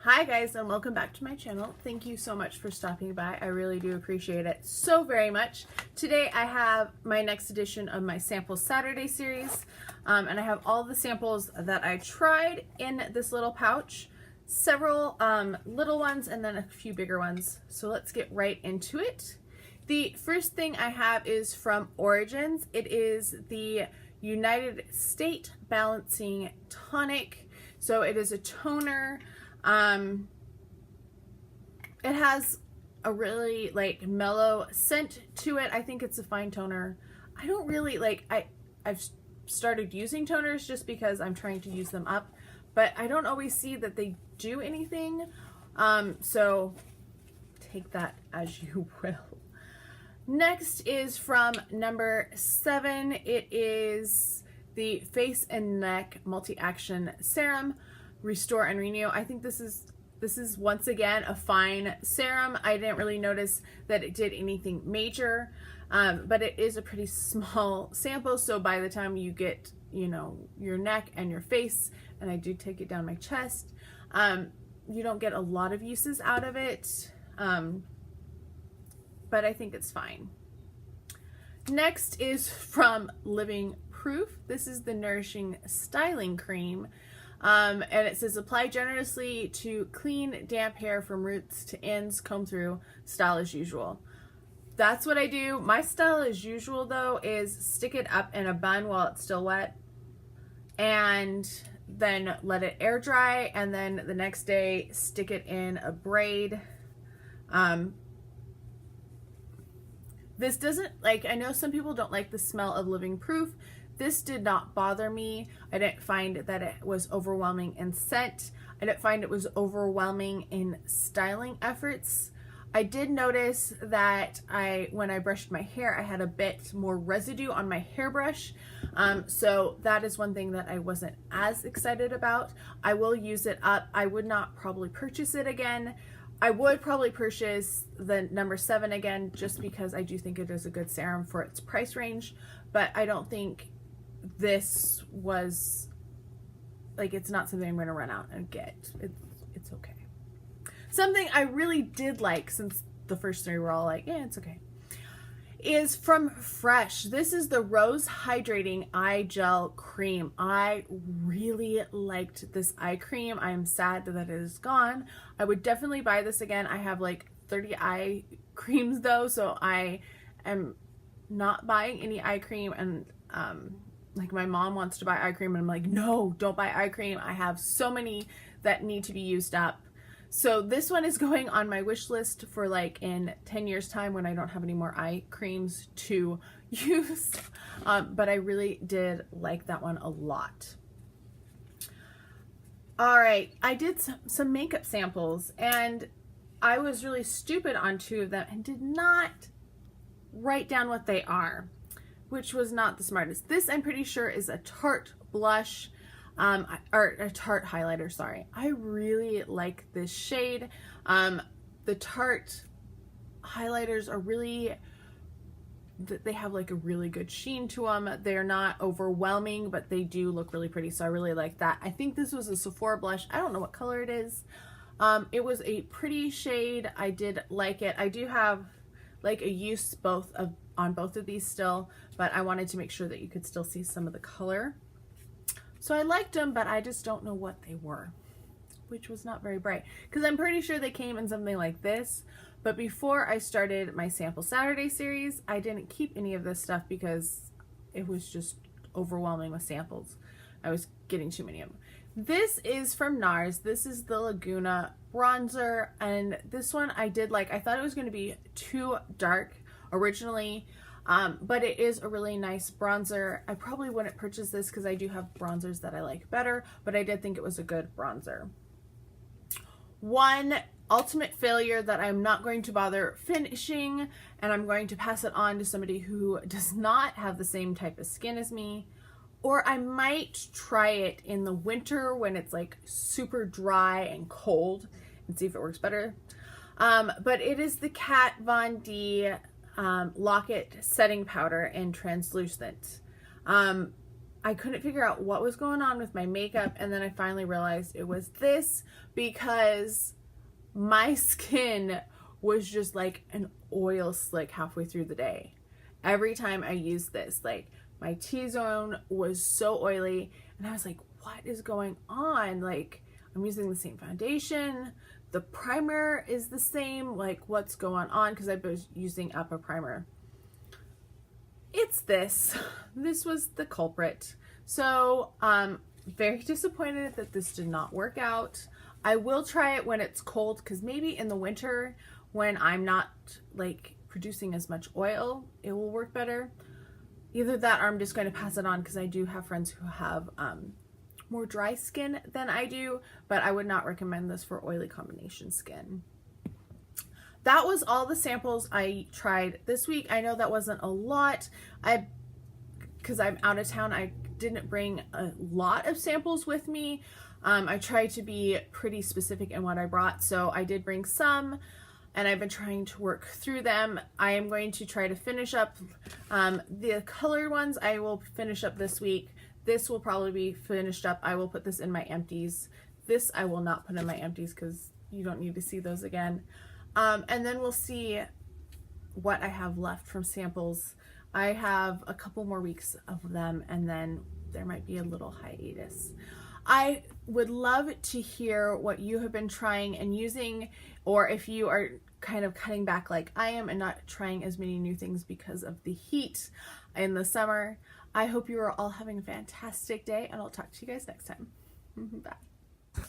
Hi guys, and welcome back to my channel. Thank you so much for stopping by. I really do appreciate it so very much. Today I have my next edition of my Sample Saturday series, and I have all the samples that I tried in this little pouch, several little ones and then a few bigger ones. So let's get right into it. The first thing I have is from Origins. It is the United State Balancing Tonic. So it is a toner. It has a really mellow scent to it. I think it's a fine toner. I don't really I've started using toners just because I'm trying to use them up, but I don't always see that they do anything. So take that as you will. Next is from number 7. It is the Face and Neck Multi-Action Serum, Restore and Renew. I think this is once again a fine serum. I didn't really notice that it did anything major, but it is a pretty small sample, so by the time you get, your neck and your face, and I do take it down my chest, you don't get a lot of uses out of it, but I think it's fine. Next is from Living Proof. This is the Nourishing Styling Cream. And it says, apply generously to clean, damp hair from roots to ends, comb through, style as usual. That's what I do. My style as usual, though, is stick it up in a bun while it's still wet and then let it air dry, and then the next day stick it in a braid. This doesn't, I know some people don't like the smell of Living Proof. This did not bother me. I didn't find that it was overwhelming in scent. I didn't find it was overwhelming in styling efforts. I did notice that when I brushed my hair, I had a bit more residue on my hairbrush. So that is one thing that I wasn't as excited about. I will use it up. I would not probably purchase it again. I would probably purchase the number 7 again, just because I do think it is a good serum for its price range, but I don't think this was, it's not something I'm going to run out and get. It's okay. Something I really did like, since the first 3 were all yeah, it's okay, is from Fresh. This is the Rose Hydrating Eye Gel Cream. I really liked this eye cream. I am sad that it is gone. I would definitely buy this again. I have 30 eye creams though, so I am not buying any eye cream, and my mom wants to buy eye cream, and I'm like, no, don't buy eye cream. I have so many that need to be used up. So this one is going on my wish list for in 10 years time when I don't have any more eye creams to use. But I really did like that one a lot. All right, I did some makeup samples, and I was really stupid on 2 of them and did not write down what they are, which was not the smartest. This, I'm pretty sure, is a Tarte blush, or a Tarte highlighter, sorry. I really like this shade. The Tarte highlighters are really, they have a really good sheen to them. They're not overwhelming, but they do look really pretty, so I really like that. I think this was a Sephora blush. I don't know what color it is. It was a pretty shade. I did like it. I do have a use on both of these still, but I wanted to make sure that you could still see some of the color. So I liked them, but I just don't know what they were, which was not very bright, because I'm pretty sure they came in something like this. But before I started my Sample Saturday series, I didn't keep any of this stuff because it was just overwhelming with samples. I was getting too many of them. This is from Nars. This is the Laguna bronzer, and this one I did like. I thought it was going to be too dark originally, but it is a really nice bronzer. I probably wouldn't purchase this because I do have bronzers that I like better, but I did think it was a good bronzer. One ultimate failure that I'm not going to bother finishing, and I'm going to pass it on to somebody who does not have the same type of skin as me, or I might try it in the winter when it's super dry and cold and see if it works better. But it is the Kat Von D Lock-It Setting Powder in Translucent. I couldn't figure out what was going on with my makeup, and then I finally realized it was this, because my skin was just like an oil slick halfway through the day. Every time I used this, like my T-zone was so oily, and I was like, what is going on? Like, I'm using the same foundation, the primer is the same, like what's going on? Because I was using up a primer. It's this. This was the culprit. So, very disappointed that this did not work out. I will try it when it's cold, because maybe in the winter when I'm not like producing as much oil, it will work better. Either that or I'm just going to pass it on, because I do have friends who have more dry skin than I do, but I would not recommend this for oily combination skin. That was all the samples I tried this week. I know that wasn't a lot. Because I'm out of town, I didn't bring a lot of samples with me. I tried to be pretty specific in what I brought, so I did bring some, and I've been trying to work through them. I am going to try to finish up the colored ones. I will finish up this week. This will probably be finished up. I will put this in my empties. This I will not put in my empties, because you don't need to see those again. And then we'll see what I have left from samples. I have a couple more weeks of them, and then there might be a little hiatus. I would love to hear what you have been trying and using, or if you are kind of cutting back like I am and not trying as many new things because of the heat in the summer. I hope you are all having a fantastic day, and I'll talk to you guys next time. Bye.